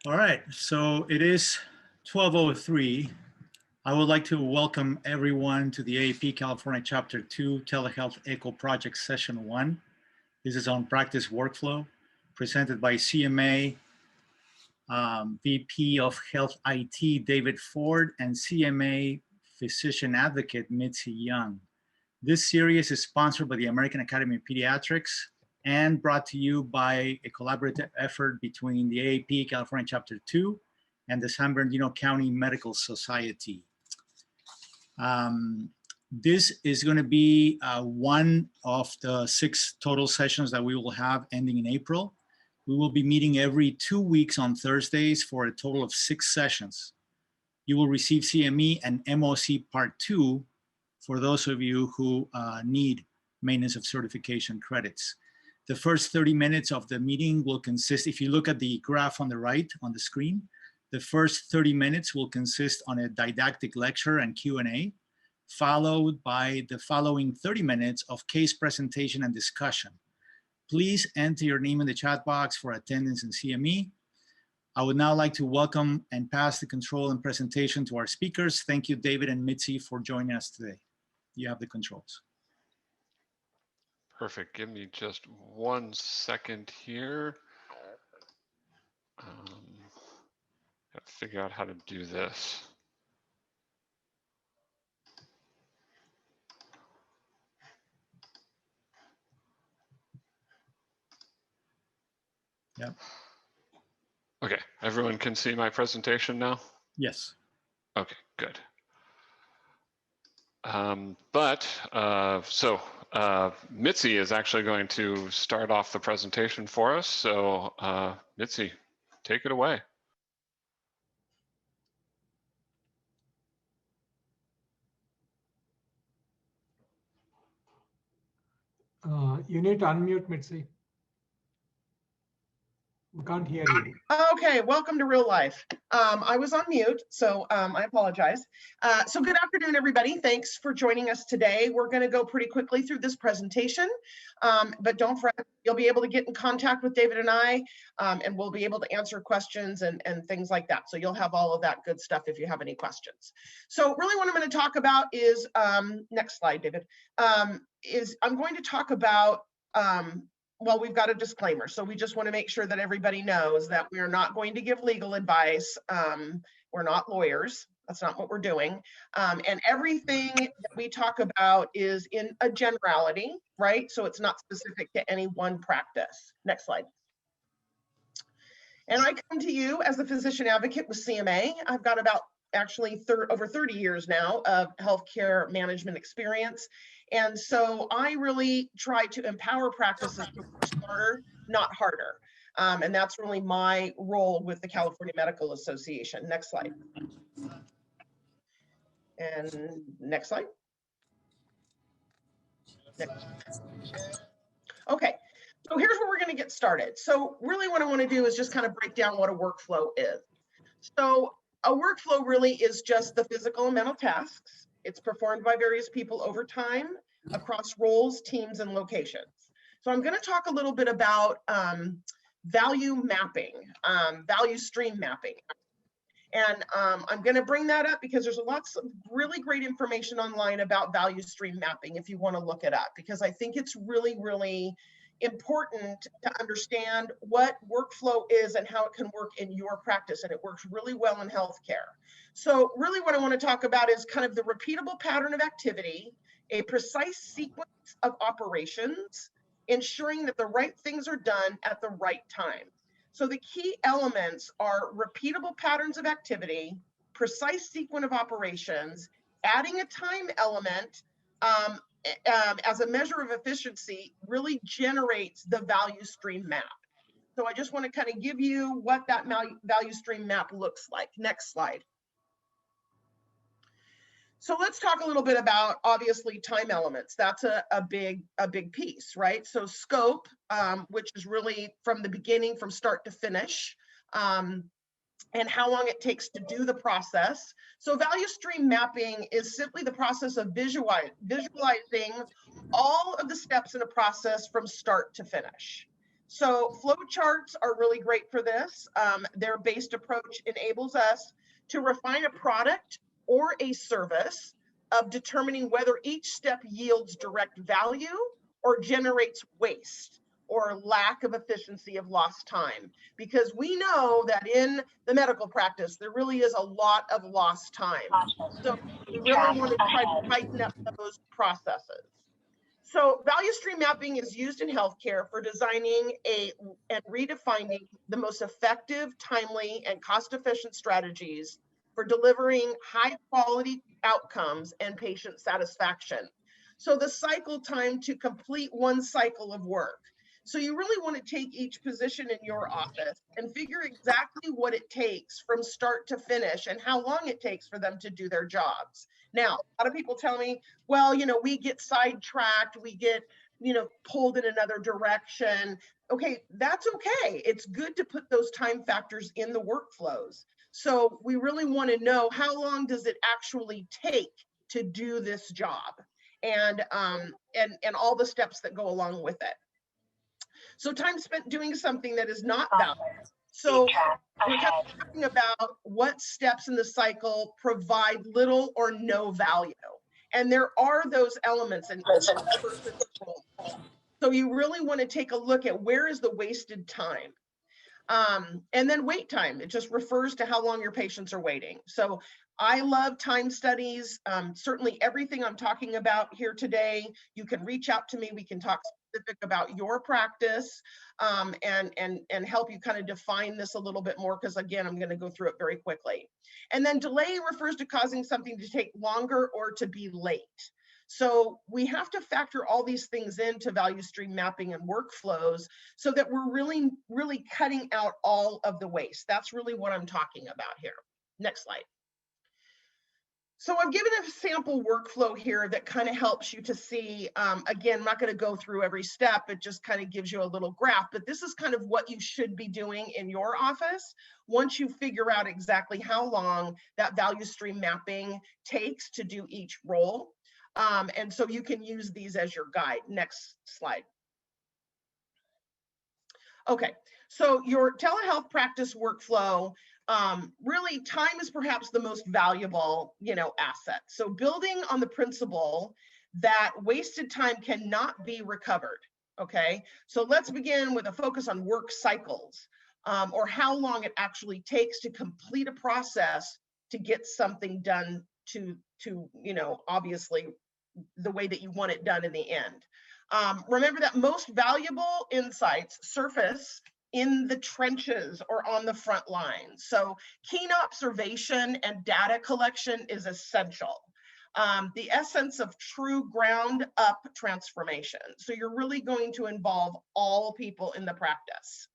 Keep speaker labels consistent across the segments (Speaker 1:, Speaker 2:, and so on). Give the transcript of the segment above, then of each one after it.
Speaker 1: All right, so it is 12:03. I would like to welcome everyone to the AAP California Chapter 2 Telehealth Echo Project Session 1. This is on practice workflow, presented by CMA VP of Health IT, David Ford, and CMA Physician Advocate, Mitzi Young. This series is sponsored by the American Academy of Pediatrics and brought to you by a collaborative effort between the AAP California Chapter 2 and the San Bernardino County Medical Society. This is going to be one of the 6 total sessions that we will have ending in April. We will be meeting every 2 weeks on Thursdays for a total of 6 sessions. You will receive CME and MOC Part 2 for those of you who need maintenance of certification credits. The first 30 minutes of the meeting will consist, if you look at the graph on the right on the screen, the first 30 minutes will consist on a didactic lecture and Q&A, followed by the following 30 minutes of case presentation and discussion. Please enter your name in the chat box for attendance in CME. I would now like to welcome and pass the control and presentation to our speakers. Thank you, David and Mitzi, for joining us today. You have the controls.
Speaker 2: Perfect. Give me just 1 second here. Gotta figure out how to do this.
Speaker 1: Yep.
Speaker 2: Okay, everyone can see my presentation now?
Speaker 1: Yes.
Speaker 2: Okay, good. Mitzi is actually going to start off the presentation for us. So Mitzi, take it away.
Speaker 3: You need to unmute, Mitzi. We can't hear you.
Speaker 4: Okay, welcome to real life. I was on mute, so I apologize. So good afternoon, everybody. Thanks for joining us today. We're going to go pretty quickly through this presentation, but don't fret. You'll be able to get in contact with David and I, and we'll be able to answer questions and things like that. So you'll have all of that good stuff if you have any questions. So really what I'm going to talk about is, next slide, David, is I'm going to talk about well, we've got a disclaimer, so we just want to make sure that everybody knows that we are not going to give legal advice. We're not lawyers. That's not what we're doing. And everything that we talk about is in a generality, right? So it's not specific to any one practice. Next slide. And I come to you as a physician advocate with CMA. I've got about actually over 30 years now of healthcare management experience. And so I really try to empower practices to work smarter, not harder. And that's really my role with the California Medical Association. Next slide. And next slide. Next. Okay, so here's where we're going to get started. So really what I want to do is just kind of break down what a workflow is. So a workflow really is just the physical and mental tasks. It's performed by various people over time across roles, teams, and locations. So I'm going to talk a little bit about value mapping, value stream mapping. And I'm going to bring that up because there's lots of really great information online about value stream mapping if you want to look it up, because I think it's really, really important to understand what workflow is and how it can work in your practice, and it works really well in healthcare. So really what I want to talk about is kind of the repeatable pattern of activity, a precise sequence of operations, ensuring that the right things are done at the right time. So the key elements are repeatable patterns of activity, precise sequence of operations, adding a time element, as a measure of efficiency really generates the value stream map. So I just want to kind of give you what that value stream map looks like. Next slide. So let's talk a little bit about, obviously, time elements. That's a big piece, right? So scope, which is really from the beginning, from start to finish, and how long it takes to do the process. So value stream mapping is simply the process of visualizing all of the steps in a process from start to finish. So flow charts are really great for this. Their based approach enables us to refine a product or a service of determining whether each step yields direct value or generates waste or lack of efficiency of lost time. Because we know that in the medical practice, there really is a lot of lost time. So we really want to try to tighten up those processes. So value stream mapping is used in healthcare for designing and redefining the most effective, timely, and cost-efficient strategies for delivering high quality outcomes and patient satisfaction. So the cycle time to complete one cycle of work. So you really want to take each position in your office and figure exactly what it takes from start to finish and how long it takes for them to do their jobs. Now, a lot of people tell me, well, we get sidetracked, we get, pulled in another direction. Okay, that's okay. It's good to put those time factors in the workflows. So we really want to know, how long does it actually take to do this job, and all the steps that go along with it. So time spent doing something that is not valuable. So we're kind of talking about what steps in the cycle provide little or no value. And there are those elements in each person's role. So you really want to take a look at where is the wasted time. And then wait time, it just refers to how long your patients are waiting. So I love time studies. Certainly everything I'm talking about here today, you can reach out to me. We can talk specific about your practice, and help you kind of define this a little bit more, because again, I'm going to go through it very quickly. And then delay refers to causing something to take longer or to be late. So we have to factor all these things into value stream mapping and workflows so that we're really, really cutting out all of the waste. That's really what I'm talking about here. Next slide. So I've given a sample workflow here that kind of helps you to see, again, I'm not going to go through every step. It just kind of gives you a little graph, but this is kind of what you should be doing in your office once you figure out exactly how long that value stream mapping takes to do each role. And so you can use these as your guide. Next slide. Okay, so your telehealth practice workflow, really time is perhaps the most valuable, asset. So building on the principle that wasted time cannot be recovered. Okay, so let's begin with a focus on work cycles, or how long it actually takes to complete a process to get something done to obviously the way that you want it done in the end. Remember that most valuable insights surface in the trenches or on the front lines. So keen observation and data collection is essential. The essence of true ground up transformation. So you're really going to involve all people in the practice.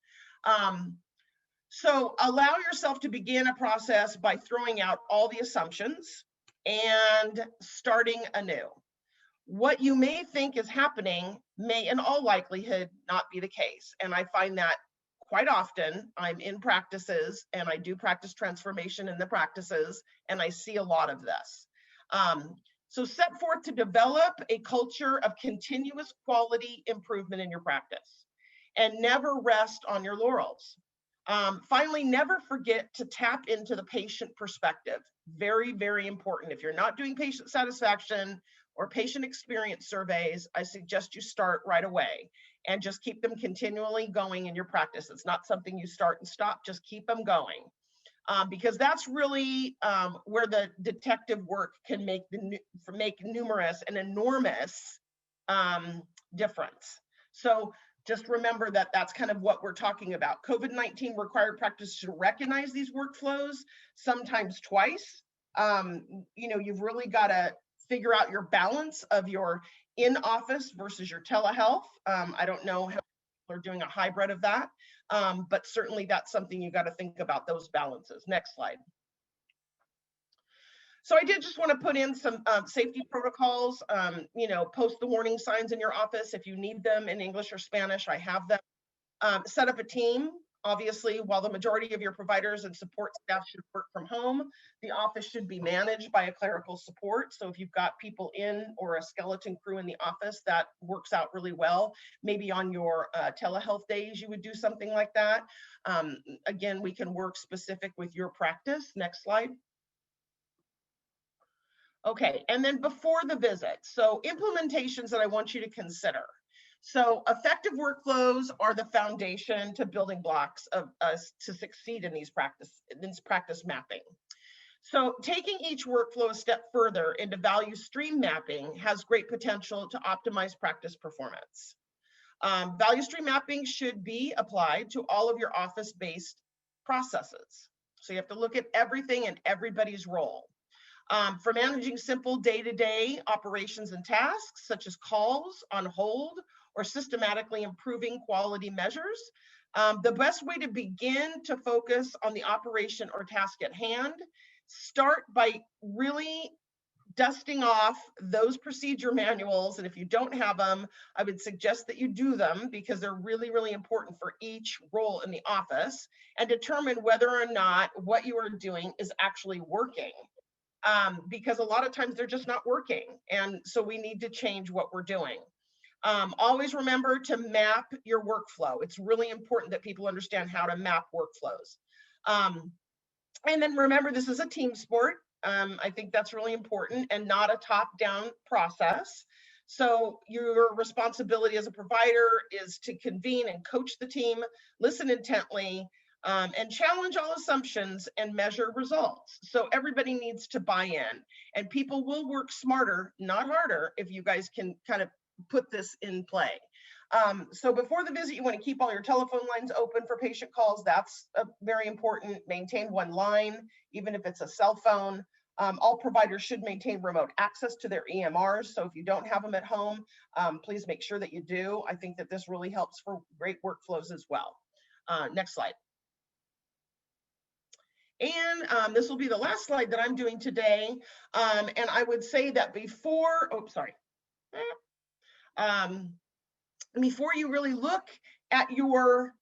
Speaker 4: So allow yourself to begin a process by throwing out all the assumptions and starting anew. What you may think is happening may in all likelihood not be the case. And I find that quite often. I'm in practices and I do practice transformation in the practices, and I see a lot of this. So set forth to develop a culture of continuous quality improvement in your practice and never rest on your laurels. Finally, never forget to tap into the patient perspective. Very, very important. If you're not doing patient satisfaction or patient experience surveys, I suggest you start right away and just keep them continually going in your practice. It's not something you start and stop, just keep them going. Because that's really where the detective work can make numerous and enormous difference. So just remember that that's kind of what we're talking about. COVID-19 required practice to recognize these workflows, sometimes twice. You've really got to figure out your balance of your in-office versus your telehealth. I don't know how people are doing a hybrid of that, but certainly that's something you got to think about, those balances. Next slide. So I did just want to put in some safety protocols, post the warning signs in your office if you need them in English or Spanish. I have them. Set up a team Obviously, while the majority of your providers and support staff should work from home, the office should be managed by a clerical support. So if you've got people in or a skeleton crew in the office, that works out really well. Maybe on your telehealth days, you would do something like that. Again, we can work specific with your practice. Next slide. Okay, and then before the visit, so implementations that I want you to consider. So effective workflows are the foundation to building blocks of us to succeed in these practice mapping. So taking each workflow a step further into value stream mapping has great potential to optimize practice performance. Value stream mapping should be applied to all of your office-based processes. So you have to look at everything and everybody's role. For managing simple day-to-day operations and tasks, such as calls on hold or systematically improving quality measures, the best way to begin to focus on the operation or task at hand, start by really dusting off those procedure manuals. And if you don't have them, I would suggest that you do them because they're really, really important for each role in the office, and determine whether or not what you are doing is actually working. Because a lot of times they're just not working. And so we need to change what we're doing. Always remember to map your workflow. It's really important that people understand how to map workflows. And then remember, this is a team sport. I think that's really important and not a top-down process. So your responsibility as a provider is to convene and coach the team, listen intently, and challenge all assumptions and measure results. So everybody needs to buy in, and people will work smarter, not harder, if you guys can kind of put this in play. So before the visit, you want to keep all your telephone lines open for patient calls. That's very important. Maintain one line, even if it's a cell phone. All providers should maintain remote access to their EMRs. So if you don't have them at home, please make sure that you do. I think that this really helps for great workflows as well. Next slide. And this will be the last slide that I'm doing today. And I would say that before, before you really look at your,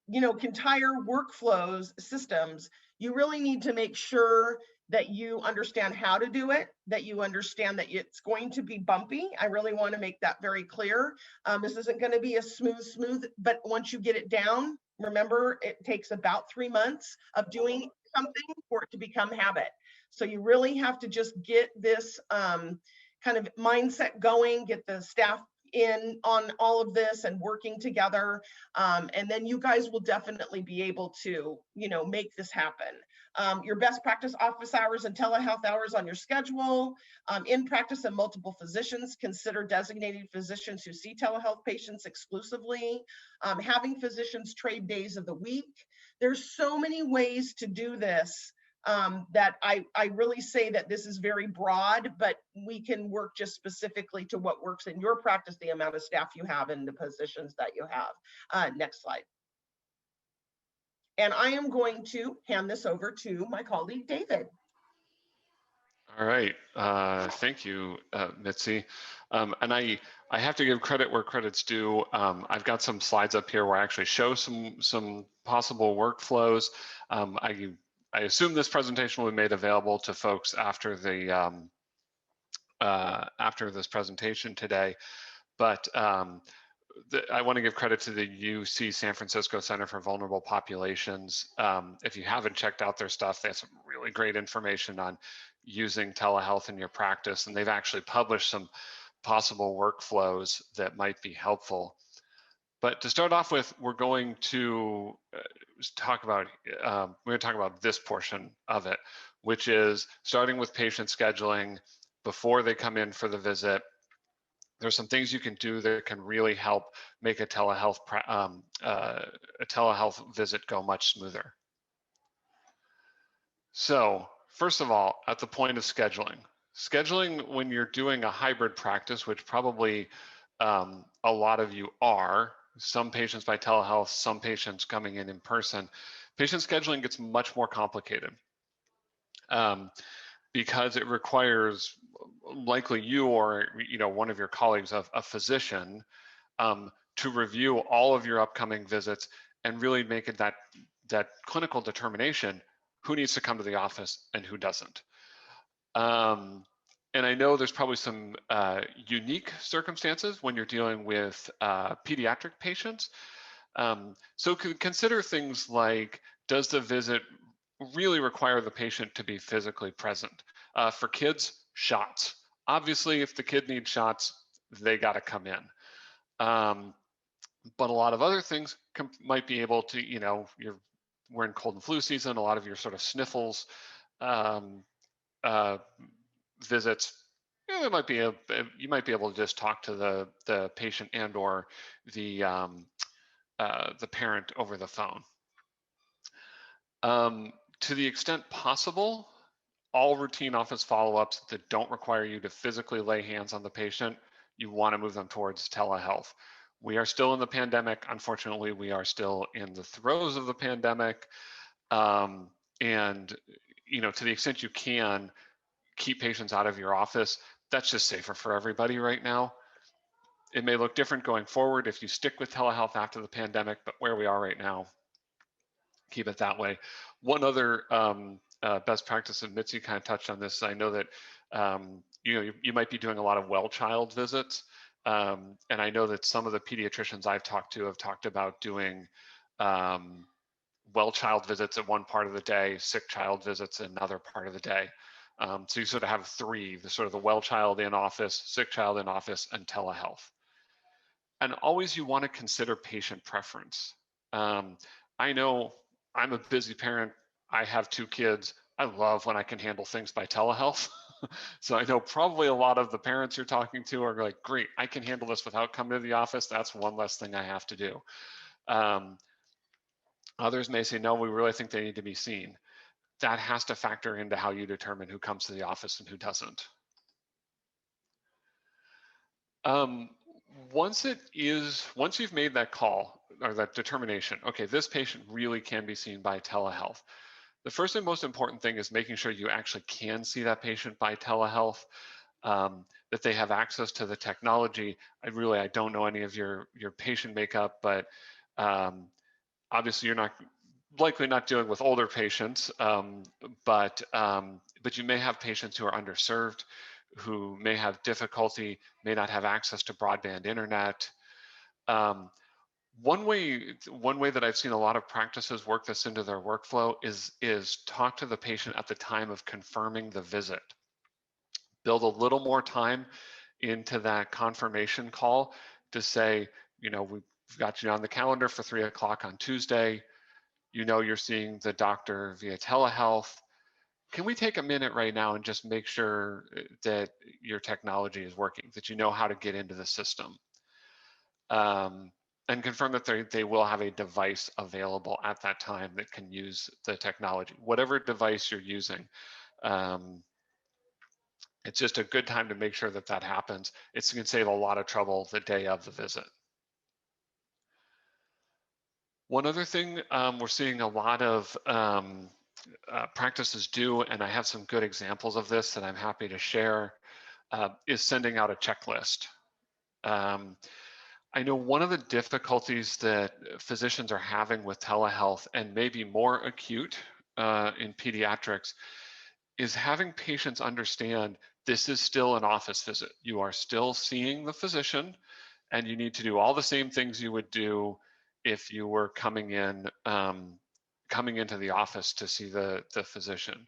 Speaker 4: entire workflows systems, you really need to make sure that you understand how to do it, that you understand that it's going to be bumpy. I really want to make that very clear. This isn't going to be a smooth, but once you get it down, remember, it takes about 3 months of doing something for it to become habit. So you really have to just get this kind of mindset going, get the staff in on all of this and working together. And then you guys will definitely be able to, make this happen. Your best practice office hours and telehealth hours on your schedule. In practice and multiple physicians, consider designated physicians who see telehealth patients exclusively. Having physicians trade days of the week. There's so many ways to do this that I really say that this is very broad, but we can work just specifically to what works in your practice, the amount of staff you have and the positions that you have. Next slide. And I am going to hand this over to my colleague, David.
Speaker 2: All right, thank you, Mitzi. And I have to give credit where credit's due. I've got some slides up here where I actually show some possible workflows. I assume this presentation will be made available to folks after the after this presentation today, but I want to give credit to the UC San Francisco Center for Vulnerable Populations. If you haven't checked out their stuff, they have some really great information on using telehealth in your practice, and they've actually published some possible workflows that might be helpful. But to start off with, we're going to talk about this portion of it, which is starting with patient scheduling before they come in for the visit. There's some things you can do that can really help make a telehealth visit go much smoother. So first of all, at the point of scheduling when you're doing a hybrid practice, which probably a lot of you are, some patients by telehealth, some patients coming in person, patient scheduling gets much more complicated because it requires likely you or one of your colleagues, a physician, to review all of your upcoming visits and really make it that clinical determination, who needs to come to the office and who doesn't. And I know there's probably some unique circumstances when you're dealing with pediatric patients. So consider things like, does the visit really require the patient to be physically present? For kids, shots. Obviously, if the kid needs shots, they got to come in. But a lot of other things might be able to, we're in cold and flu season, a lot of your sort of sniffles visits, there might be you might be able to just talk to the patient and or the parent over the phone. To the extent possible, all routine office follow-ups that don't require you to physically lay hands on the patient, you want to move them towards telehealth. We are still in the pandemic. Unfortunately, we are still in the throes of the pandemic. And, to the extent you can, keep patients out of your office. That's just safer for everybody right now. It may look different going forward if you stick with telehealth after the pandemic, but where we are right now, keep it that way. One other best practice, and Mitzi kind of touched on this. I know that you might be doing a lot of well child visits, and I know that some of the pediatricians I've talked to have talked about doing well child visits at one part of the day, sick child visits at another part of the day. So you sort of have three: the sort of the well child in office, sick child in office, and telehealth. And always you want to consider patient preference. I know I'm a busy parent. I have 2 kids. I love when I can handle things by telehealth. So I know probably a lot of the parents you're talking to are like, great, I can handle this without coming to the office. That's one less thing I have to do. Others may say, no, we really think they need to be seen. That has to factor into how you determine who comes to the office and who doesn't. Once you've made that call or that determination, okay, this patient really can be seen by telehealth. The first and most important thing is making sure you actually can see that patient by telehealth, that they have access to the technology. I don't know any of your patient makeup, but obviously you're likely not dealing with older patients, but you may have patients who are underserved, who may have difficulty, may not have access to broadband internet. One way that I've seen a lot of practices work this into their workflow is talk to the patient at the time of confirming the visit. Build a little more time into that confirmation call to say, we've got you on the calendar for 3 o'clock on Tuesday. You're seeing the doctor via telehealth. Can we take a minute right now and just make sure that your technology is working, that you know how to get into the system? And confirm that they will have a device available at that time that can use the technology. Whatever device you're using, it's just a good time to make sure that happens. It can save a lot of trouble the day of the visit. One other thing we're seeing a lot of practices do, and I have some good examples of this that I'm happy to share, is sending out a checklist. I know one of the difficulties that physicians are having with telehealth, and maybe more acute in pediatrics, is having patients understand this is still an office visit. You are still seeing the physician, and you need to do all the same things you would do if you were coming into the office to see the physician.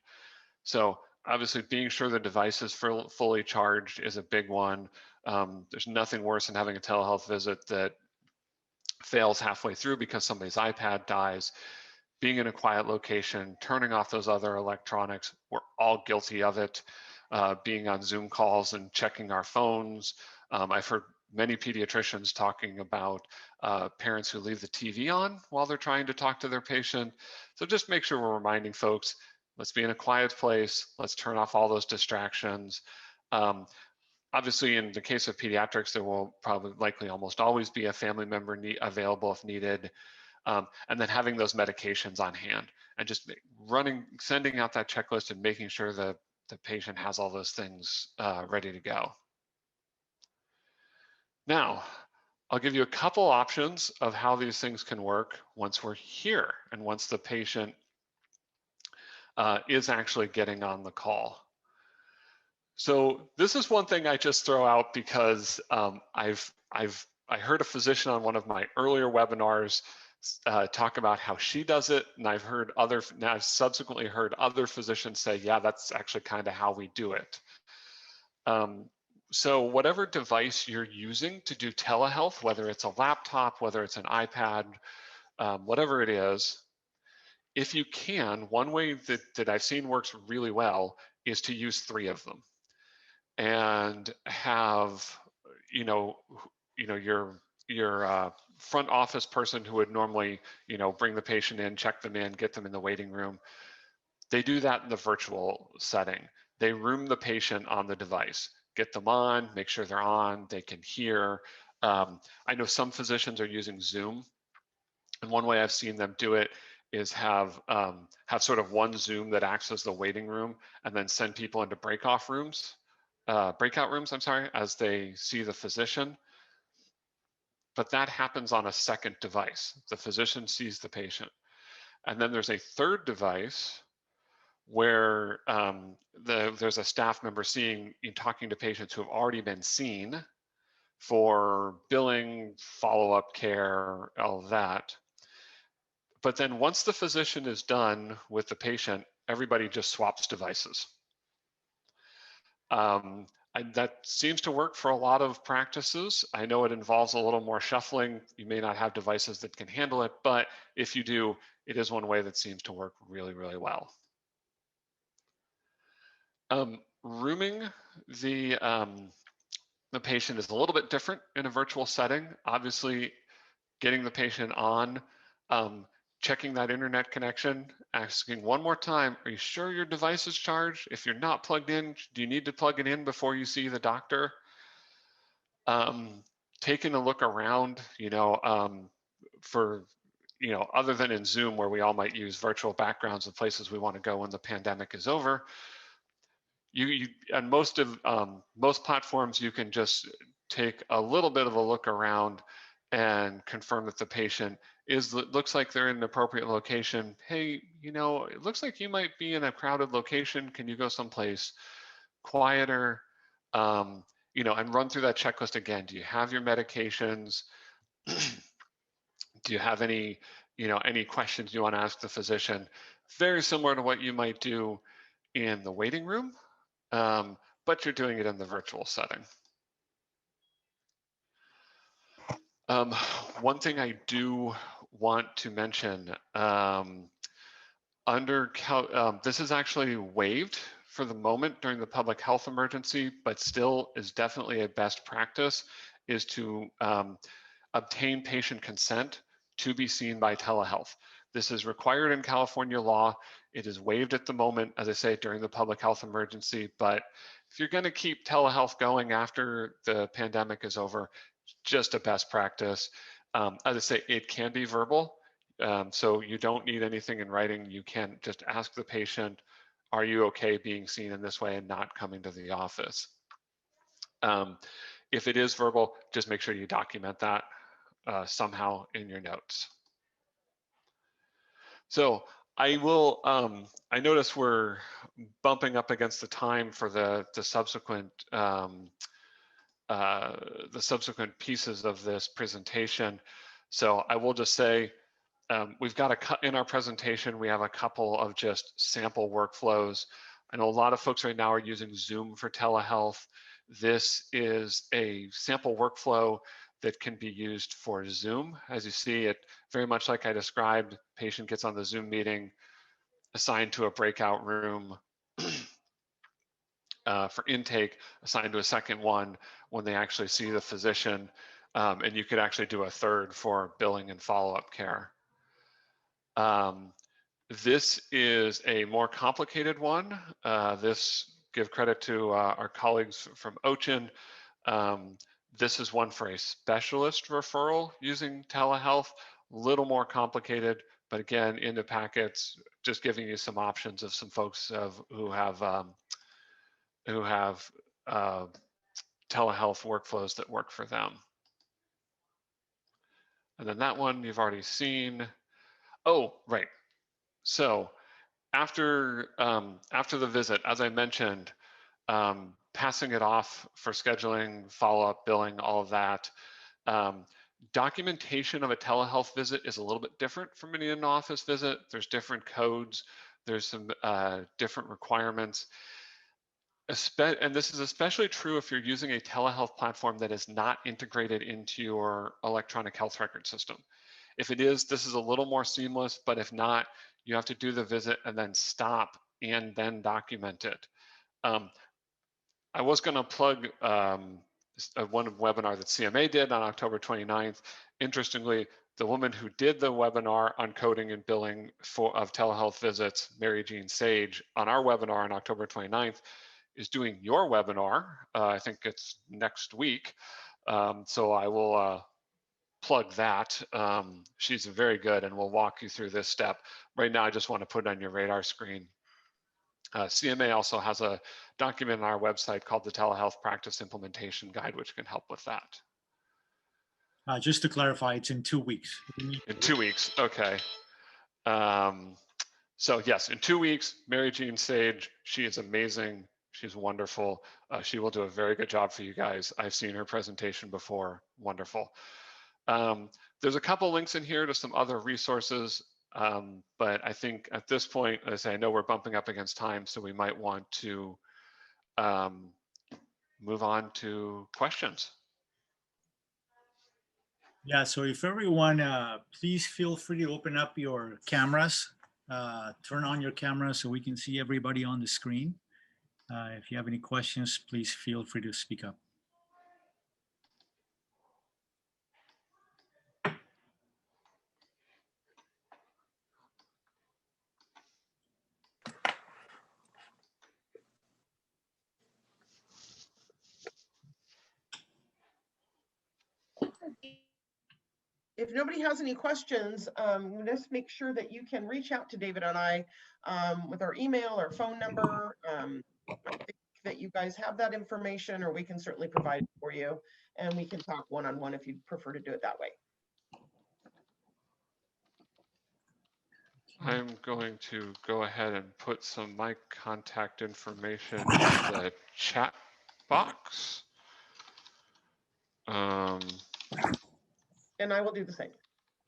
Speaker 2: So obviously being sure the device is fully charged is a big one. There's nothing worse than having a telehealth visit that fails halfway through because somebody's iPad dies. Being in a quiet location, turning off those other electronics, we're all guilty of it. Being on Zoom calls and checking our phones. I've heard many pediatricians talking about parents who leave the TV on while they're trying to talk to their patient. So just make sure we're reminding folks, let's be in a quiet place. Let's turn off all those distractions. Obviously, in the case of pediatrics, there will likely almost always be a family member available if needed. And then having those medications on hand and just sending out that checklist and making sure that the patient has all those things ready to go. Now, I'll give you a couple options of how these things can work once we're here and once the patient is actually getting on the call. So this is one thing I just throw out because I heard a physician on one of my earlier webinars talk about how she does it, and I've subsequently heard other physicians say, yeah, that's actually kind of how we do it. So whatever device you're using to do telehealth, whether it's a laptop, whether it's an iPad, whatever it is, if you can, one way that I've seen works really well is to use 3 of them and have, your front office person who would normally, bring the patient in, check them in, get them in the waiting room. They do that in the virtual setting. They room the patient on the device, get them on, make sure they're on, they can hear. I know some physicians are using Zoom, and one way I've seen them do it is have sort of one Zoom that acts as the waiting room, and then send people into breakout rooms, I'm sorry, as they see the physician. But that happens on a second device. The physician sees the patient. And then there's a third device where there's a staff member talking to patients who have already been seen for billing, follow-up care, all of that. But then once the physician is done with the patient, everybody just swaps devices. That seems to work for a lot of practices. I know it involves a little more shuffling. You may not have devices that can handle it, but if you do, it is one way that seems to work really, really well. Rooming the patient is a little bit different in a virtual setting. Obviously, getting the patient on, checking that internet connection, asking one more time, are you sure your device is charged? If you're not plugged in, do you need to plug it in before you see the doctor? Taking a look around, for, other than in Zoom where we all might use virtual backgrounds of places we want to go when the pandemic is over, on most platforms, you can just take a little bit of a look around and confirm that the patient looks like they're in an appropriate location. Hey, it looks like you might be in a crowded location. Can you go someplace quieter? And run through that checklist again. Do you have your medications? Do you have any questions you want to ask the physician? Very similar to what you might do in the waiting room, but you're doing it in the virtual setting. One thing I do want to mention, this is actually waived for the moment during the public health emergency, but still is definitely a best practice, is to obtain patient consent to be seen by telehealth. This is required in California law. It is waived at the moment, as I say, during the public health emergency, but if you're gonna keep telehealth going after the pandemic is over, just a best practice. As I say, it can be verbal, so you don't need anything in writing. You can just ask the patient, are you okay being seen in this way and not coming to the office? If it is verbal, just make sure you document that somehow in your notes. So I will, I notice we're bumping up against the time for the subsequent pieces of this presentation. So I will just say, we've got in our presentation, we have a couple of just sample workflows. I know a lot of folks right now are using Zoom for telehealth. This is a sample workflow that can be used for Zoom. As you see, it very much like I described, patient gets on the Zoom meeting, assigned to a breakout room for intake, assigned to a second one when they actually see the physician, and you could actually do a third for billing and follow-up care. This is a more complicated one. Give credit to our colleagues from OCHIN. This is one for a specialist referral using telehealth, a little more complicated, but again, in the packets, just giving you some options of some folks who have telehealth workflows that work for them. And then that one you've already seen. Oh, right. So after the visit, as I mentioned, passing it off for scheduling, follow-up, billing, all of that. Documentation of a telehealth visit is a little bit different from an in-office visit. There's different codes. There's some different requirements. And this is especially true if you're using a telehealth platform that is not integrated into your electronic health record system. If it is, this is a little more seamless, but if not, you have to do the visit and then stop and then document it. I was going to plug one webinar that CMA did on October 29th. Interestingly, the woman who did the webinar on coding and billing of telehealth visits, Mary Jean Sage, on our webinar on October 29th, is doing your webinar. I think it's next week. So I will plug that. She's very good and will walk you through this step. Right now, I just want to put it on your radar screen. CMA also has a document on our website called the Telehealth Practice Implementation Guide, which can help with that.
Speaker 1: Just to clarify, it's in 2 weeks.
Speaker 2: In 2 weeks, okay. So yes, in 2 weeks, Mary Jean Sage, she is amazing. She's wonderful. She will do a very good job for you guys. I've seen her presentation before, wonderful. There's a couple links in here to some other resources. But I think at this point, as I know we're bumping up against time, so we might want to move on to questions.
Speaker 1: Yeah, so if everyone, please feel free to open up your cameras, turn on your camera so we can see everybody on the screen. If you have any questions, please feel free to speak up.
Speaker 4: If nobody has any questions, just make sure that you can reach out to David and I with our email or phone number. I think that you guys have that information, or we can certainly provide it for you, and we can talk one-on-one if you'd prefer to do it that way.
Speaker 2: I'm going to go ahead and put some my contact information in the chat box.
Speaker 4: And I will do the same.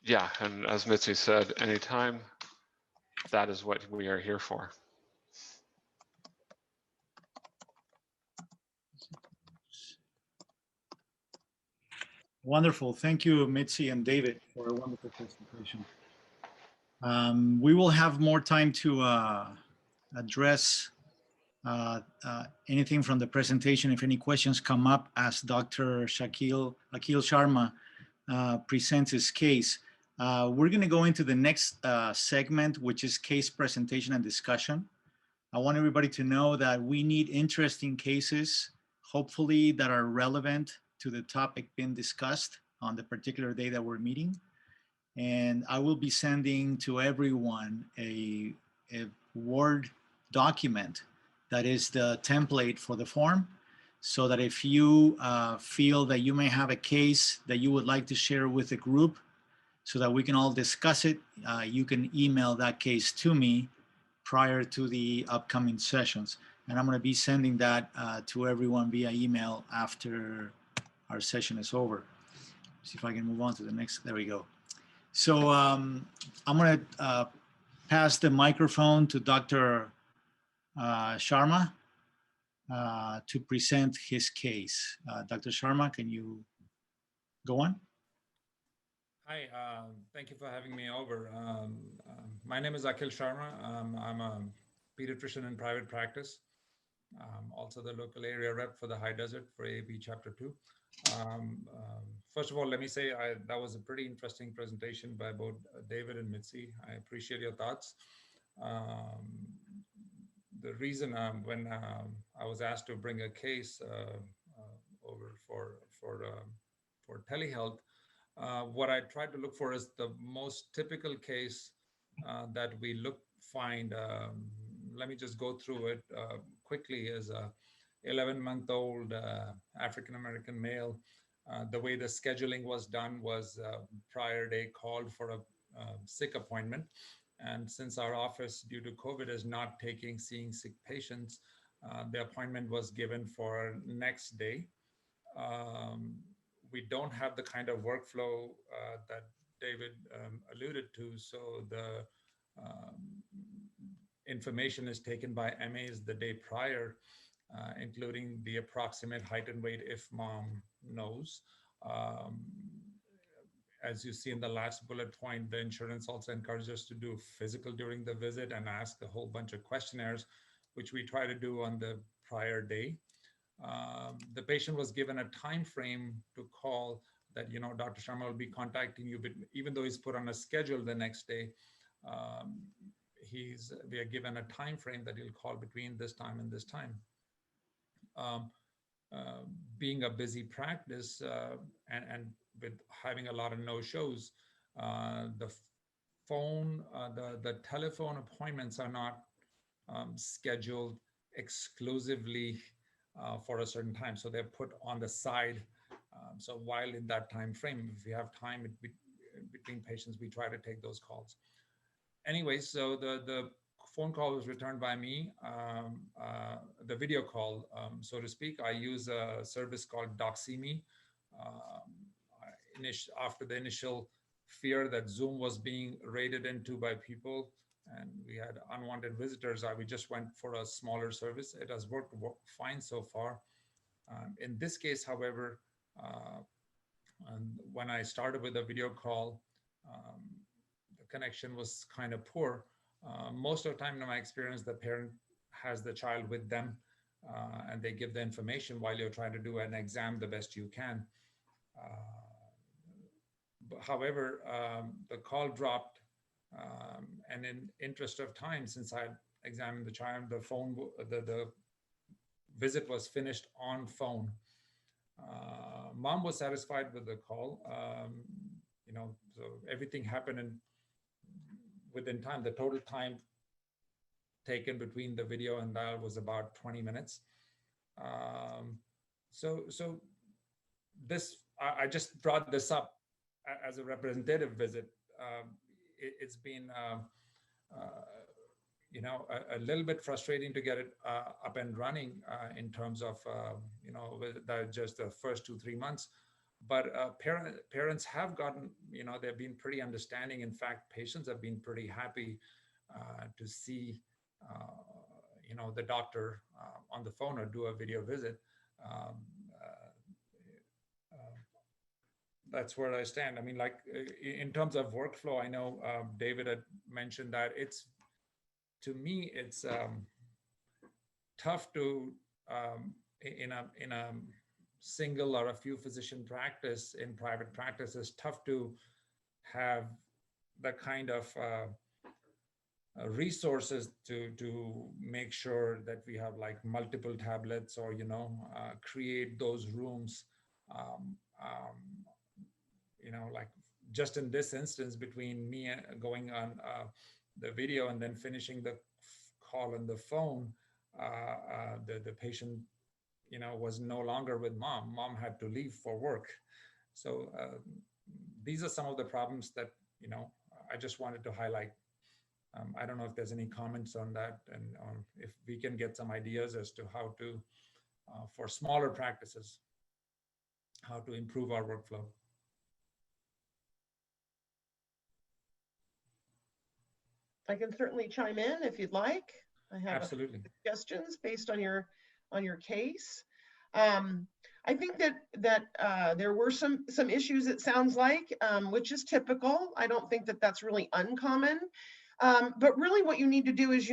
Speaker 2: Yeah, and as Mitzi said, anytime, that is what we are here for.
Speaker 1: Wonderful. Thank you, Mitzi and David, for a wonderful presentation. We will have more time to address anything from the presentation. If any questions come up as Dr. Akhil Sharma presents his case. We're going to go into the next segment, which is case presentation and discussion. I want everybody to know that we need interesting cases, hopefully that are relevant to the topic being discussed on the particular day that we're meeting. And I will be sending to everyone a Word document that is the template for the form, so that if you feel that you may have a case that you would like to share with the group so that we can all discuss it, you can email that case to me prior to the upcoming sessions. And I'm going to be sending that to everyone via email after our session is over. See if I can move on to the next. There we go. So I'm going to pass the microphone to Dr. Sharma to present his case. Dr. Sharma, can you go on?
Speaker 5: Hi, thank you for having me over. My name is Akhil Sharma. I'm a pediatrician in private practice. Also the local area rep for the High Desert for AB Chapter 2. First of all, let me say that was a pretty interesting presentation by both David and Mitzi. I appreciate your thoughts. The reason when I was asked to bring a case over for telehealth, what I tried to look for is the most typical case that we find. Let me just go through it quickly. Is a 11-month-old African-American male The way the scheduling was done was prior day called for a sick appointment. And since our office, due to COVID, is not seeing sick patients, the appointment was given for next day. We don't have the kind of workflow that David alluded to. So the information is taken by MAs the day prior, including the approximate height and weight if mom knows. As you see in the last bullet point, the insurance also encourages us to do physical during the visit and ask a whole bunch of questionnaires, which we try to do on the prior day. The patient was given a time frame to call that, Dr. Sharma will be contacting you, but even though he's put on a schedule the next day, we are given a time frame that he'll call between this time and this time. Being a busy practice and with having a lot of no-shows, the telephone appointments are not scheduled exclusively for a certain time. So they're put on the side. So while in that time frame, if we have time between patients, we try to take those calls. Anyway, so the phone call was returned by me, the video call, so to speak. I use a service called Doxime. After the initial fear that Zoom was being raided into by people and we had unwanted visitors, we just went for a smaller service. It has worked fine so far. In this case, however, when I started with a video call, the connection was kind of poor. Most of the time, in my experience, the parent has the child with them and they give the information while you're trying to do an exam the best you can. However, the call dropped, and in interest of time, since I had examined the child, the visit was finished on phone. Mom was satisfied with the call, so everything happened within time. The total time taken between the video and dial was about 20 minutes. So this, I just brought this up as a representative visit. It's been, a little bit frustrating to get it up and running in terms of, just the first 2-3 months. But parents have gotten, they've been pretty understanding. In fact, patients have been pretty happy to see, the doctor on the phone or do a video visit. That's where I stand. I mean, like in terms of workflow, I know David had mentioned that to me, it's tough to, in a single or a few physician practice, in private practice, it's tough to have the kind of resources to make sure that we have like multiple tablets or, create those rooms. Like just in this instance, between me going on the video and then finishing the call on the phone, the patient, was no longer with mom. Mom had to leave for work. So these are some of the problems that, I just wanted to highlight. I don't know if there's any comments on that, and if we can get some ideas as to how to, for smaller practices, how to improve our workflow.
Speaker 4: I can certainly chime in if you'd like. I have
Speaker 5: Absolutely
Speaker 4: suggestions based on your case. I think that there were some issues, it sounds like, which is typical. I don't think that that's really uncommon. But really what you need to do is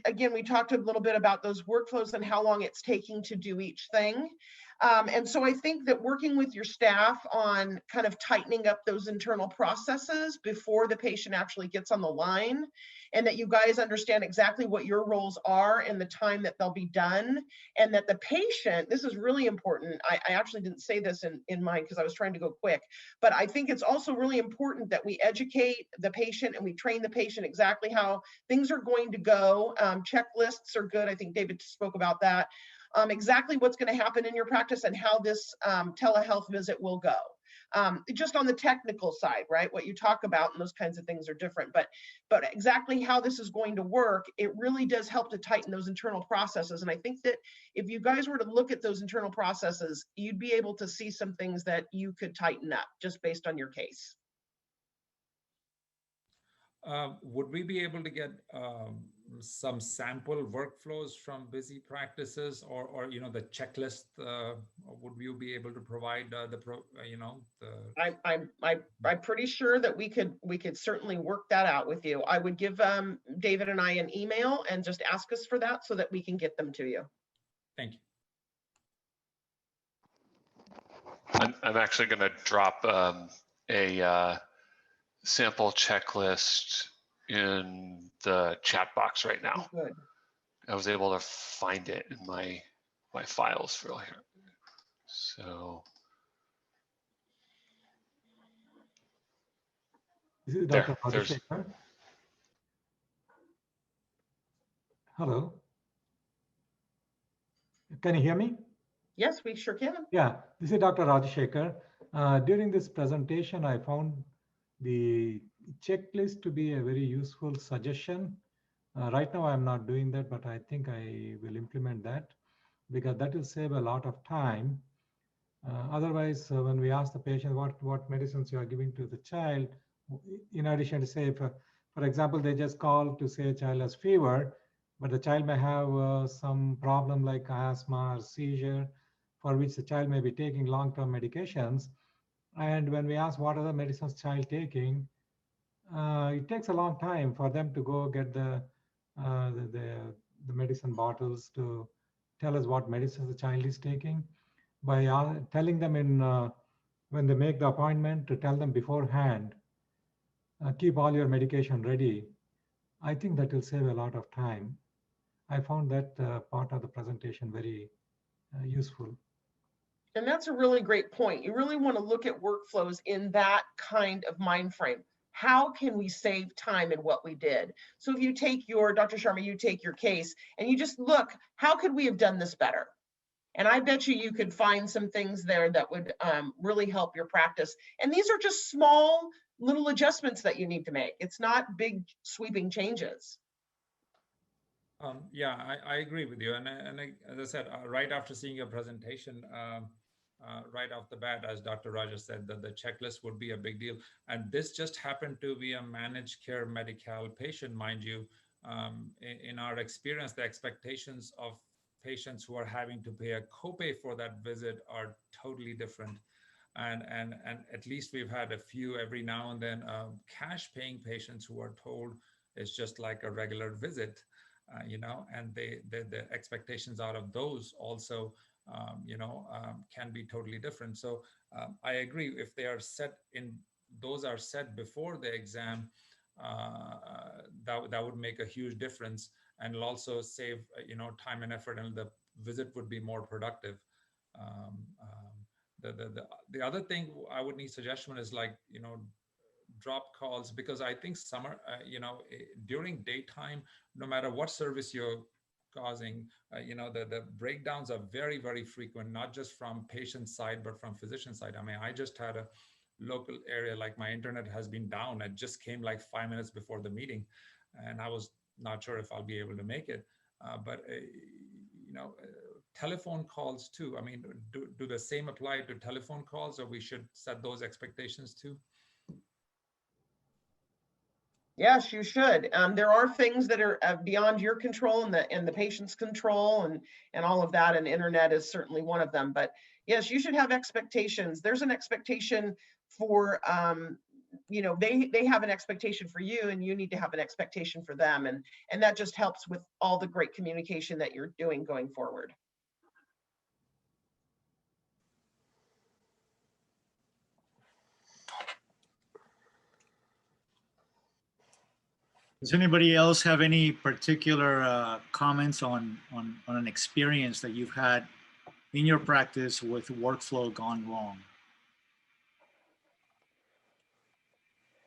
Speaker 4: again, we talked a little bit about those workflows and how long it's taking to do each thing. And so I think that working with your staff on kind of tightening up those internal processes before the patient actually gets on the line, and that you guys understand exactly what your roles are and the time that they'll be done, and that the patient, this is really important. I actually didn't say this in mine because I was trying to go quick, but I think it's also really important that we educate the patient and we train the patient exactly how things are going to go. Checklists are good. I think David spoke about that. exactly what's going to happen in your practice and how this telehealth visit will go. Just on the technical side, right? What you talk about and those kinds of things are different, but exactly how this is going to work, it really does help to tighten those internal processes. And I think that if you guys were to look at those internal processes, you'd be able to see some things that you could tighten up just based on your case.
Speaker 5: Would we be able to get some sample workflows from busy practices, or the checklist? Would you be able to provide
Speaker 4: I'm pretty sure that we could certainly work that out with you. I would give David and I an email and just ask us for that so that we can get them to you.
Speaker 5: Thank you.
Speaker 2: I'm actually going to drop a sample checklist in the chat box right now.
Speaker 4: Good.
Speaker 2: I was able to find it in my files for here. So
Speaker 3: This is
Speaker 2: there,
Speaker 3: Dr.
Speaker 2: there's.
Speaker 3: Rajasekhar. Hello. Can you hear me?
Speaker 4: Yes, we sure can.
Speaker 3: Yeah, this is Dr. Rajasekhar. During this presentation, I found the checklist to be a very useful suggestion. Right now, I'm not doing that, but I think I will implement that because that will save a lot of time. Otherwise, when we ask the patient what medicines you are giving to the child, in addition to say, for example, they just call to say a child has fever, but the child may have some problem like asthma or seizure, for which the child may be taking long-term medications. And when we ask what are the medicines child taking, it takes a long time for them to go get the medicine bottles to tell us what medicines the child is taking. By telling them when they make the appointment, to tell them beforehand, keep all your medication ready. I think that will save a lot of time. I found that part of the presentation very useful.
Speaker 4: And that's a really great point. You really want to look at workflows in that kind of mind frame. How can we save time in what we did? So if you take your, Dr. Sharma, you take your case and you just look, how could we have done this better? And I bet you could find some things there that would really help your practice. And these are just small little adjustments that you need to make. It's not big sweeping changes.
Speaker 5: Yeah, I agree with you. And as I said, right after seeing your presentation, right off the bat, as Dr. Raja said, that the checklist would be a big deal. And this just happened to be a managed care Medi-Cal patient, mind you. In our experience, the expectations of patients who are having to pay a copay for that visit are totally different. And at least we've had a few every now and then cash paying patients who are told it's just like a regular visit. And the expectations out of those also, can be totally different. So I agree, if they are those are set before the exam, that would make a huge difference, and it'll also save, time and effort, and the visit would be more productive. The other thing I would need suggestion is drop calls, because I think during daytime, no matter what service you're causing, the breakdowns are very, very frequent, not just from patient side, but from physician side. I mean, I just had a local area, like my internet has been down. It just came like 5 minutes before the meeting, and I was not sure if I'll be able to make it. Telephone calls too. I mean, do the same apply to telephone calls, or we should set those expectations too?
Speaker 4: Yes, you should. There are things that are beyond your control and the patient's control and all of that, and internet is certainly one of them. But yes, you should have expectations. There's an expectation for, they have an expectation for you, and you need to have an expectation for them. And that just helps with all the great communication that you're doing going forward.
Speaker 1: Does anybody else have any particular comments on an experience that you've had in your practice with workflow gone wrong?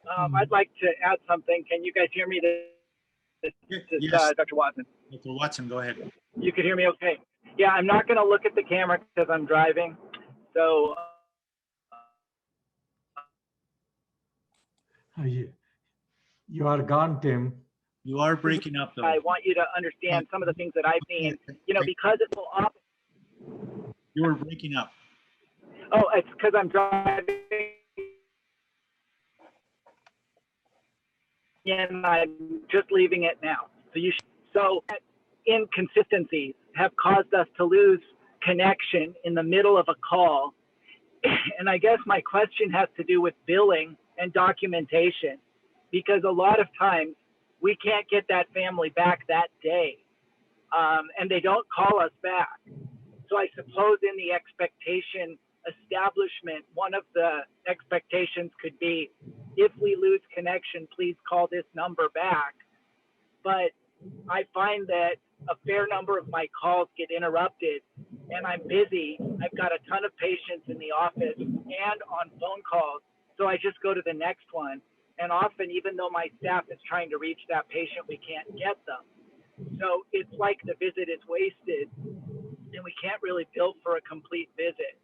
Speaker 6: I'd like to add something. Can you guys hear me? This is
Speaker 1: Yes.
Speaker 6: Dr. Watson.
Speaker 1: Dr. Watson, go ahead.
Speaker 6: You can hear me okay. Yeah, I'm not going to look at the camera because I'm driving. So
Speaker 3: You are gone, Tim.
Speaker 1: You are breaking up though.
Speaker 6: I want you to understand some of the things that I've seen, because it's so often.
Speaker 1: You were breaking up.
Speaker 6: Oh, it's because I'm driving and I'm just leaving it now. So inconsistencies have caused us to lose connection in the middle of a call. And I guess my question has to do with billing and documentation, because a lot of times we can't get that family back that day, and they don't call us back. So I suppose in the expectation establishment, one of the expectations could be, if we lose connection, please call this number back. But I find that a fair number of my calls get interrupted and I'm busy. I've got a ton of patients in the office and on phone calls. So I just go to the next one. And often, even though my staff is trying to reach that patient, we can't get them. So it's like the visit is wasted and we can't really bill for a complete visit.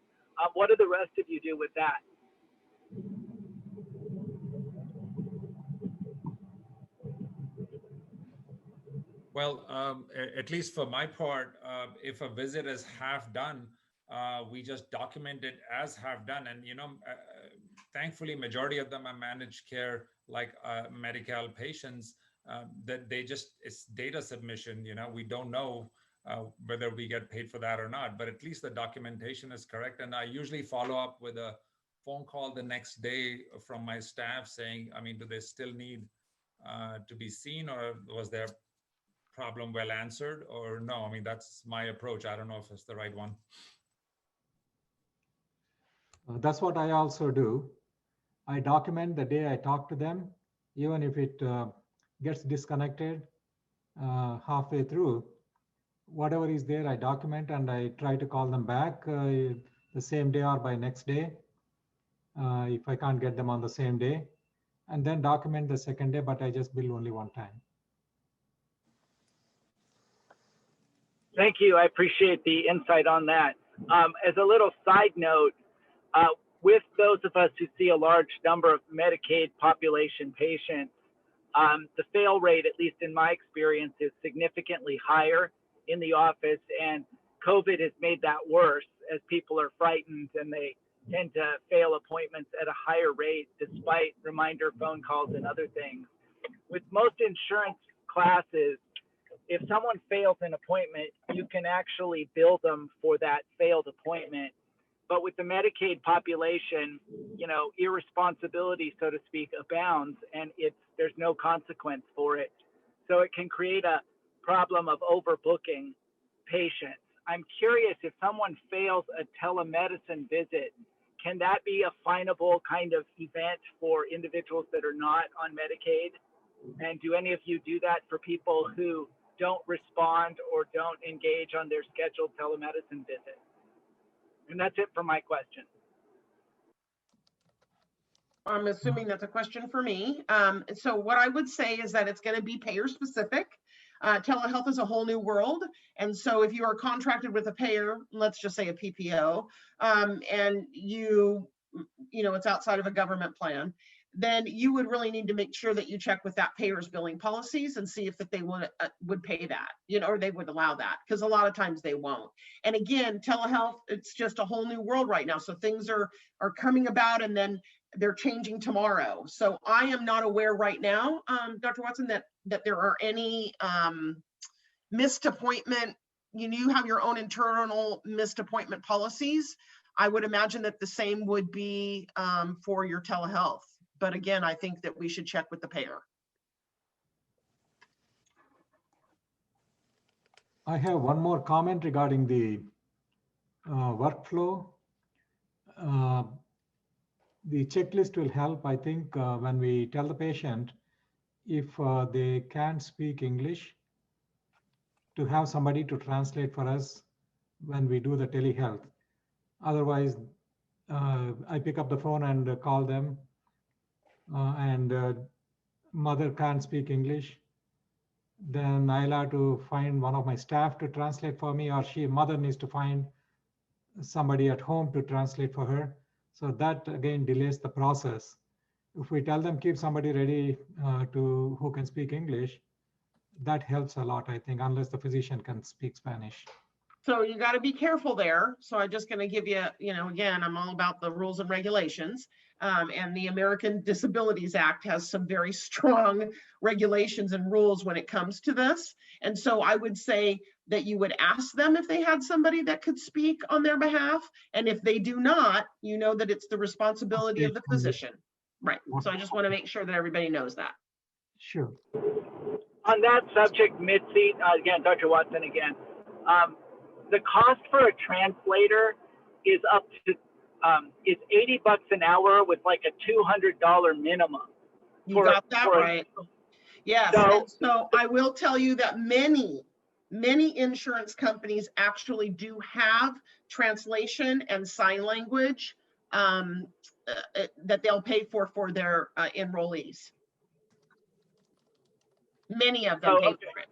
Speaker 6: What do the rest of you do with that?
Speaker 5: Well, at least for my part, if a visit is half done, we just document it as half done. And, thankfully, majority of them are managed care, like Medi-Cal patients, that it's data submission. We don't know whether we get paid for that or not, but at least the documentation is correct. And I usually follow up with a phone call the next day from my staff saying, do they still need to be seen, or was there problem well answered, or no? That's my approach. I don't know if it's the right one.
Speaker 3: That's what I also do. I document the day I talk to them, even if it gets disconnected halfway through. Whatever is there, I document and I try to call them back the same day or by next day if I can't get them on the same day, and then document the second day, but I just bill only one time.
Speaker 6: Thank you. I appreciate the insight on that. As a little side note, with those of us who see a large number of Medicaid population patients, the fail rate, at least in my experience, is significantly higher in the office, and COVID has made that worse as people are frightened and they tend to fail appointments at a higher rate despite reminder phone calls and other things. With most insurance classes, if someone fails an appointment, you can actually bill them for that failed appointment. But with the Medicaid population, irresponsibility, so to speak, abounds, and there's no consequence for it. So it can create a problem of overbooking patients. I'm curious, if someone fails a telemedicine visit, can that be a finable kind of event for individuals that are not on Medicaid? And do any of you do that for people who don't respond or don't engage on their scheduled telemedicine visit? And that's it for my question.
Speaker 4: I'm assuming that's a question for me. So what I would say is that it's going to be payer specific. Telehealth is a whole new world. And so if you are contracted with a payer, let's just say a PPO, and it's outside of a government plan, then you would really need to make sure that you check with that payer's billing policies and see if that they would pay that, or they would allow that, because a lot of times they won't. And again, telehealth, it's just a whole new world right now. So things are coming about and then they're changing tomorrow. So I am not aware right now, Dr. Watson, that there are any missed appointment. You have your own internal missed appointment policies. I would imagine that the same would be for your telehealth. But again, I think that we should check with the payer.
Speaker 3: I have one more comment regarding the workflow. The checklist will help, I think, when we tell the patient if they can't speak English, to have somebody to translate for us when we do the telehealth. Otherwise, I pick up the phone and call them, and mother can't speak English. then I'll have to find one of my staff to translate for me, or mother needs to find somebody at home to translate for her. So that again delays the process. If we tell them keep somebody ready who can speak English, that helps a lot, I think, unless the physician can speak Spanish.
Speaker 4: So you got to be careful there. So I'm just going to give you, again, I'm all about the rules and regulations. And the American Disabilities Act has some very strong regulations and rules when it comes to this. And so I would say that you would ask them if they had somebody that could speak on their behalf. And if they do not, you know that it's the responsibility of the physician. Right. So I just want to make sure that everybody knows that.
Speaker 3: Sure.
Speaker 6: On that subject, Mitzi, again, Dr. Watson again, the cost for a translator is up to is $80 an hour with like a $200 minimum.
Speaker 4: You got that right. Yes. So I will tell you that many insurance companies actually do have translation and sign language that they'll pay for their enrollees. Many of them pay for it.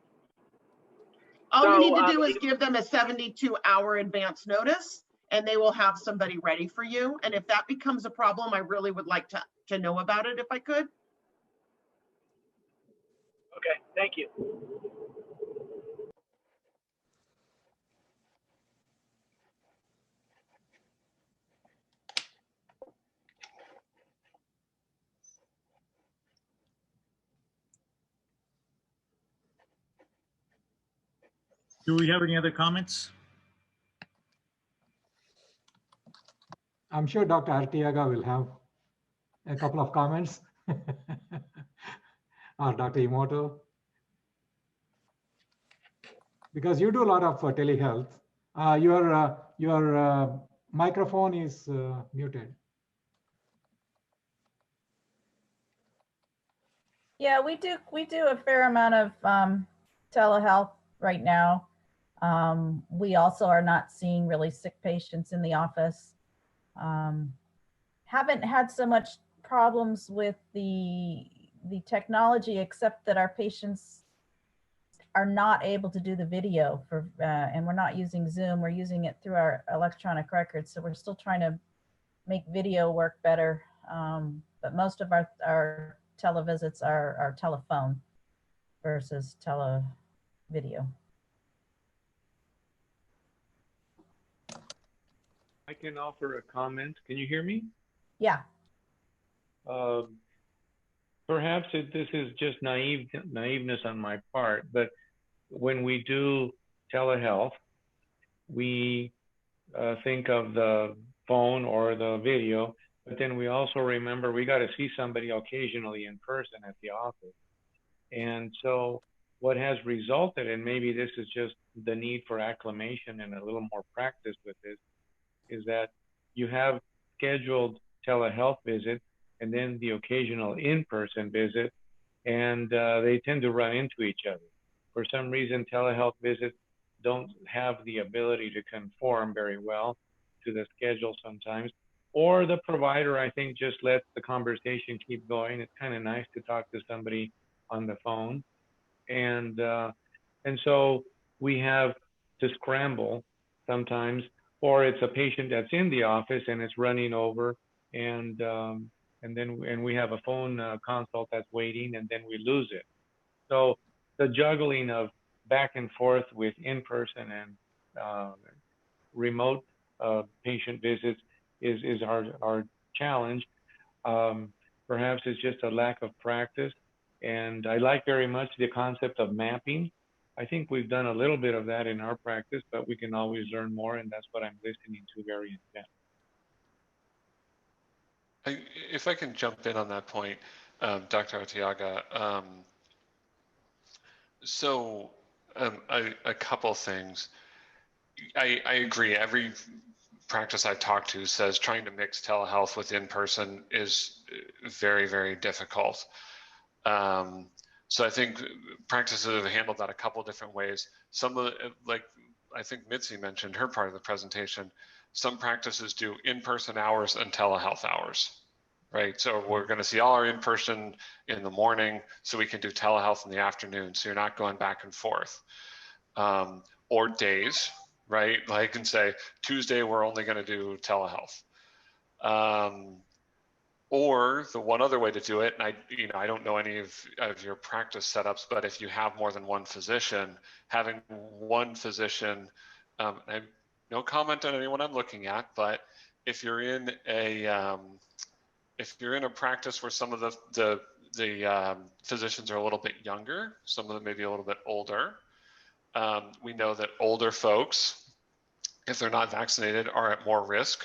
Speaker 4: All you need to do is give them a 72-hour advance notice, and they will have somebody ready for you. And if that becomes a problem, I really would like to know about it if I could.
Speaker 6: Okay, thank you.
Speaker 1: Do we have any other comments?
Speaker 3: I'm sure Dr. Arteaga will have a couple of comments. Or Dr. Emoto. Because you do a lot of telehealth. Your microphone is muted.
Speaker 7: Yeah, we do a fair amount of telehealth right now. We also are not seeing really sick patients in the office. Haven't had so much problems with the technology, except that our patients are not able to do the video and we're not using Zoom. We're using it through our electronic records. So we're still trying to make video work better. But most of our televisits are telephone versus video.
Speaker 8: I can offer a comment. Can you hear me?
Speaker 7: Yeah.
Speaker 8: Perhaps this is just naiveness on my part, but when we do telehealth, we think of the phone or the video, but then we also remember we got to see somebody occasionally in person at the office. And so what has resulted, and maybe this is just the need for acclimation and a little more practice with this, is that you have scheduled telehealth visits and then the occasional in-person visit, and they tend to run into each other. For some reason, telehealth visits don't have the ability to conform very well to the schedule sometimes, or the provider, I think, just lets the conversation keep going. It's kind of nice to talk to somebody on the phone. And so we have to scramble sometimes, or it's a patient that's in the office and it's running over, and we have a phone consult that's waiting, and then we lose it. So the juggling of back and forth with in-person and remote patient visits is our challenge. Perhaps it's just a lack of practice. And I like very much the concept of mapping. I think we've done a little bit of that in our practice, but we can always learn more, and that's what I'm listening to very intently.
Speaker 2: If I can jump in on that point, Dr. Arteaga, a couple things. I agree. Every practice I've talked to says trying to mix telehealth with in-person is very, very difficult. So I think practices have handled that a couple different ways. Some of like I think Mitzi mentioned her part of the presentation, some practices do in-person hours and telehealth hours, right? So we're going to see all our in-person in the morning so we can do telehealth in the afternoon. So you're not going back and forth. Or days, right? Like I can say Tuesday, we're only going to do telehealth. Or the one other way to do it, and I don't know any of your practice setups, but if you have more than one physician, having one physician, no comment on anyone I'm looking at, but if you're in a practice where some of the physicians are a little bit younger, some of them maybe a little bit older, we know that older folks, if they're not vaccinated, are at more risk.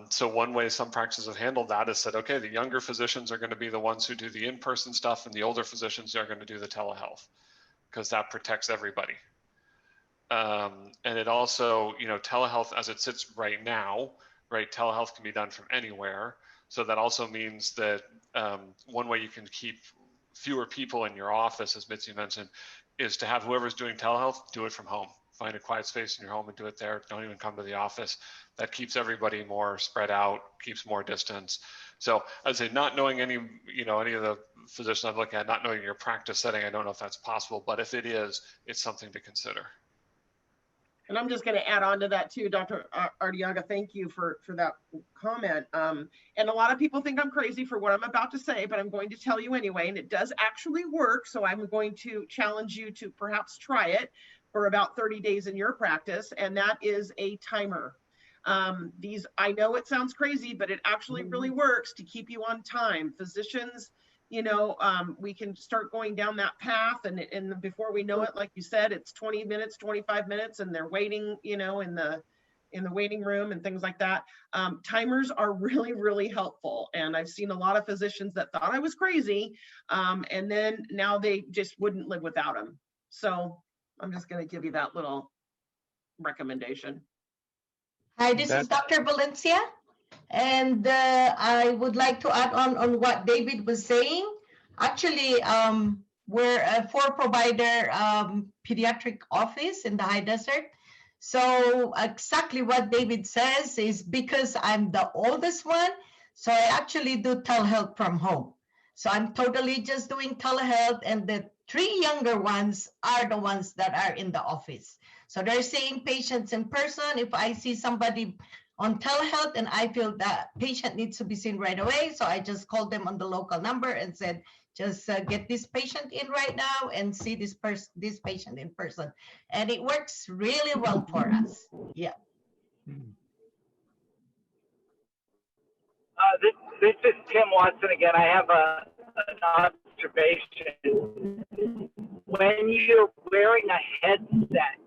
Speaker 2: So one way some practices have handled that is said, okay, the younger physicians are going to be the ones who do the in-person stuff, and the older physicians are going to do the telehealth, because that protects everybody. And it also, telehealth as it sits right now, right, telehealth can be done from anywhere. So that also means that one way you can keep fewer people in your office, as Mitzi mentioned, is to have whoever's doing telehealth do it from home. Find a quiet space in your home and do it there. Don't even come to the office. That keeps everybody more spread out, keeps more distance. So I'd say not knowing any of the physicians I've looked at, not knowing your practice setting, I don't know if that's possible, but if it is, it's something to consider.
Speaker 4: And I'm just going to add on to that too, Dr. Arteaga. Thank you for that comment. And a lot of people think I'm crazy for what I'm about to say, but I'm going to tell you anyway, and it does actually work. So I'm going to challenge you to perhaps try it for about 30 days in your practice, and that is a timer. I know it sounds crazy, but it actually really works to keep you on time. Physicians, we can start going down that path, and before we know it, like you said, it's 20 minutes, 25 minutes, and they're waiting, in the waiting room and things like that. Timers are really, really helpful. And I've seen a lot of physicians that thought I was crazy, and then now they just wouldn't live without them. So I'm just going to give you that little recommendation.
Speaker 9: Hi, this is Dr. Valencia, and I would like to add on what David was saying. Actually, we're a four-provider pediatric office in the high desert. So exactly what David says is because I'm the oldest one, so I actually do telehealth from home. So I'm totally just doing telehealth, and the three younger ones are the ones that are in the office. So they're seeing patients in person. If I see somebody on telehealth and I feel that patient needs to be seen right away, so I just called them on the local number and said, just get this patient in right now and see this patient in person. And it works really well for us. Yeah.
Speaker 6: This is Tim Watson again. I have an observation. When you're wearing a headset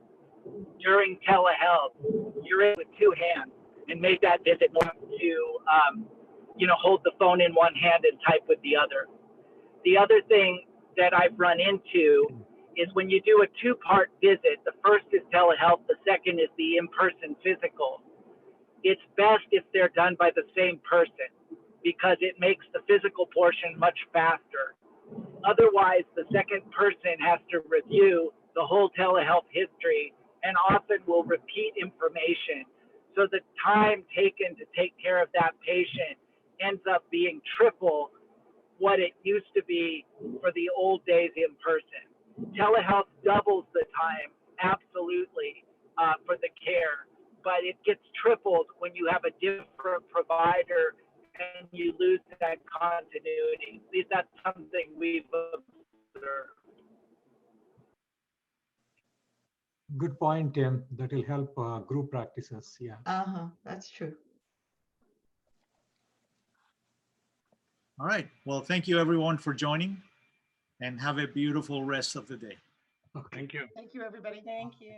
Speaker 6: during telehealth, you're in with two hands and make that visit more to, hold the phone in one hand and type with the other. The other thing that I've run into is when you do a two-part visit, the first is telehealth, the second is the in-person physical. It's best if they're done by the same person because it makes the physical portion much faster. Otherwise, the second person has to review the whole telehealth history and often will repeat information. So the time taken to take care of that patient ends up being triple what it used to be for the old days in person. Telehealth doubles the time, absolutely, for the care, but it gets tripled when you have a different provider and you lose that continuity. At least that's something we've observed.
Speaker 3: Good point, Tim. That will help group practices. Yeah.
Speaker 9: That's true.
Speaker 1: All right. Well, thank you everyone for joining, and have a beautiful rest of the day.
Speaker 8: Thank you.
Speaker 4: Thank you, everybody.
Speaker 7: Thank you.